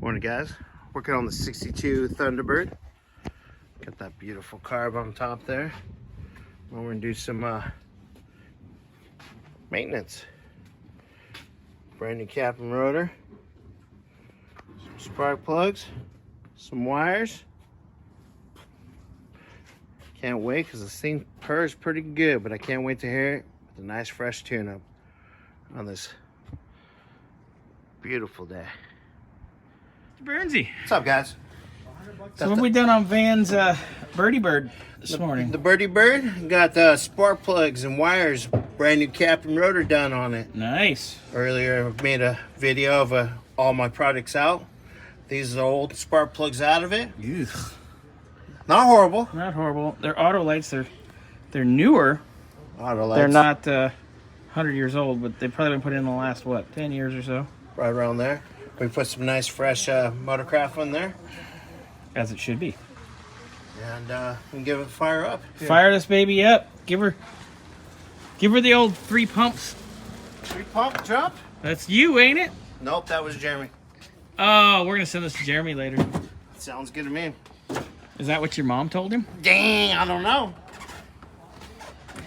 Morning, guys. Working on the 62 Thunderbird. Got that beautiful carb on top there. Well, we're gonna do some maintenance. Brand new cap and rotor. Some spark plugs. Some wires. Can't wait because this thing purrs pretty good, but I can't wait to hear it with a nice fresh tune-up on this beautiful day. Burnsy. What's up, guys? So what have we done on Van's Birdie Bird this morning? The Birdie Bird got spark plugs and wires, brand new cap and rotor done on it. Nice. Earlier I made a video of all my products out. These are the old spark plugs out of it. Ew. Not horrible. Not horrible. They're auto lights. They're newer. Auto lights. They're not 100 years old, but they've probably been put in the last, what, 10 years or so? Right around there. We put some nice fresh motorcraft in there. As it should be. And we can give it fire up. Here. Fire this baby up. Give her the old 3 pumps. 3 pump jump? That's you, ain't it? Nope, that was Jeremy. Oh, we're gonna send this to Jeremy later. Sounds good to me. Is that what your mom told him? Dang, I don't know.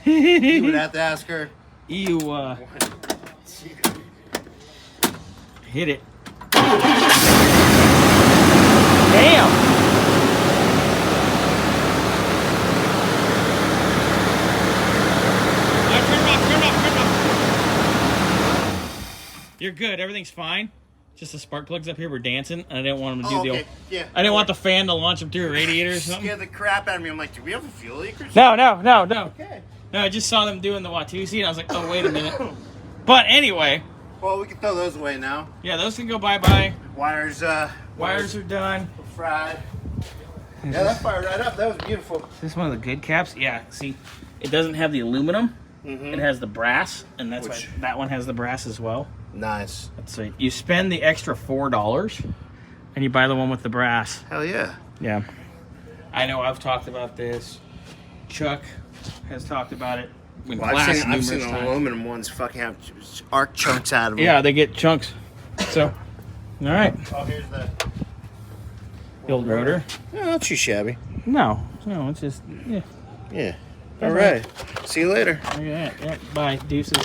You would have to ask her. You hit it. Damn! Turn off. You're good. Everything's fine. Just the spark plugs up here were dancing, and I didn't want them to do the old... Yeah. I didn't want the fan to launch them through a radiator or something. Scared the crap out of me. I'm like, do we have a fuel leak or something? No. Okay. No, I just saw them doing the Watusi, and I was like, oh, wait a minute. But anyway... Well, we can throw those away now. Yeah, those can go bye-bye. Wires are done. Fried. Yeah, that fired right up. That was beautiful. Is this one of the good caps? Yeah, see, it doesn't have the aluminum. It has the brass, and that's why that one has the brass as well. Nice. Let's see. You spend the extra $4, and you buy the one with the brass. Hell yeah. Yeah. I know I've talked about this. Chuck has talked about it. Well, I've seen aluminum ones fucking have arc chunks out of them. Yeah, they get chunks. So, all right. Oh, here's the old rotor. Yeah, not too shabby. No, it's just, yeah. Yeah. All right. See you later. Look at that. Yeah, bye. Deuces.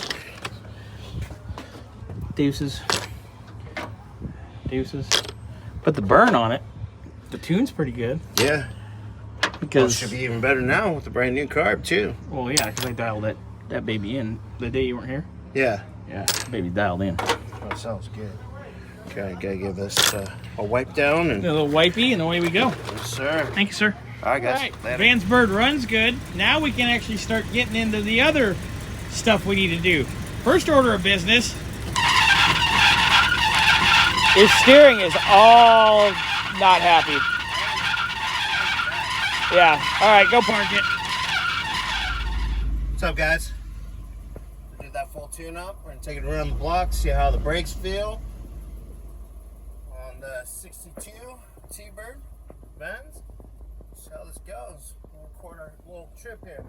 Put the burn on it. The tune's pretty good. Yeah. Because it should be even better now with the brand new carb too. Well, yeah, because I dialed that baby in the day you weren't here. Yeah. Yeah, the baby dialed in. Oh, sounds good. Okay, gotta give this a wipe down and a little wipey, and away we go. Yes, sir. Thank you, sir. All right, guys. All right. Van's Bird runs good. Now we can actually start getting into the other stuff we need to do. First order of business. His steering is all not happy. Yeah. All right, go park it. What's up, guys? We did that full tune-up. We're gonna take it around the block, see how the brakes feel on the 62 T-Bird Benz. See how this goes. We'll record our little trip here.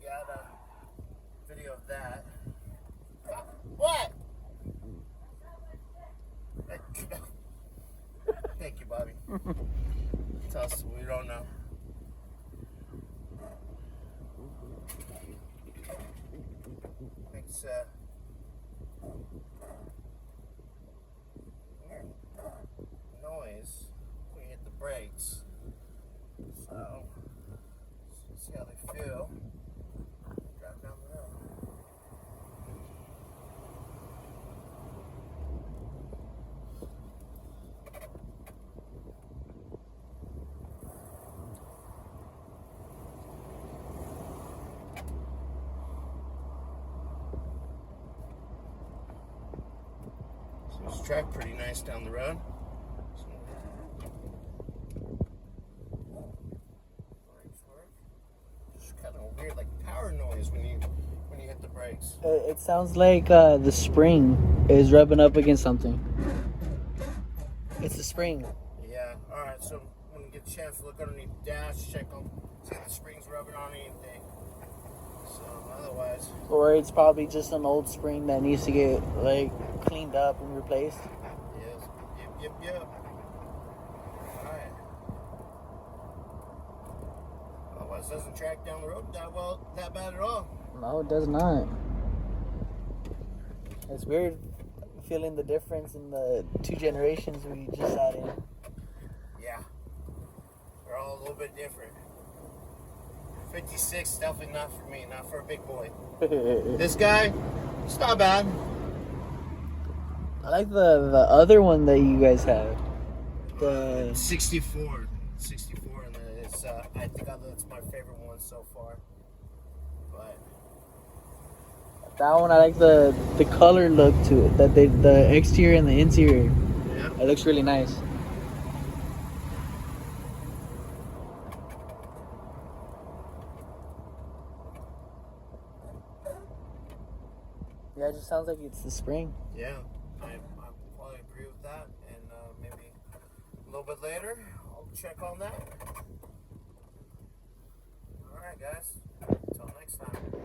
Got a video of that. What? Thank you, Bobby. Tell us what we don't know. Makes weird noise when you hit the brakes. So, see how they feel. It's tracked pretty nice down the road. Just kind of a weird, like power noise when you hit the brakes. It sounds like the spring is rubbing up against something. It's the spring. Yeah. Yeah. All right. So when you get a chance to look underneath the dash, check them, see if the springs rubbing on anything. So otherwise. Or it's probably just an old spring that needs to get like cleaned up and replaced. Yes. Yep. All right. Otherwise, it doesn't track down the road that bad at all. No, it does not. It's weird feeling the difference in the 2 generations we just sat in. Yeah. They're all a little bit different. 56 definitely not for me, not for a big boy. This guy, it's not bad. I like the other one that you guys have. The 64, and it's I think that's my favorite one so far. But that one, I like the color look to it. That the exterior and the interior. yeah, It looks really nice. Yeah, it just sounds like it's the spring. yeah, I probably agree with that. And maybe a little bit later, I'll check on that. All right, guys. Until next time.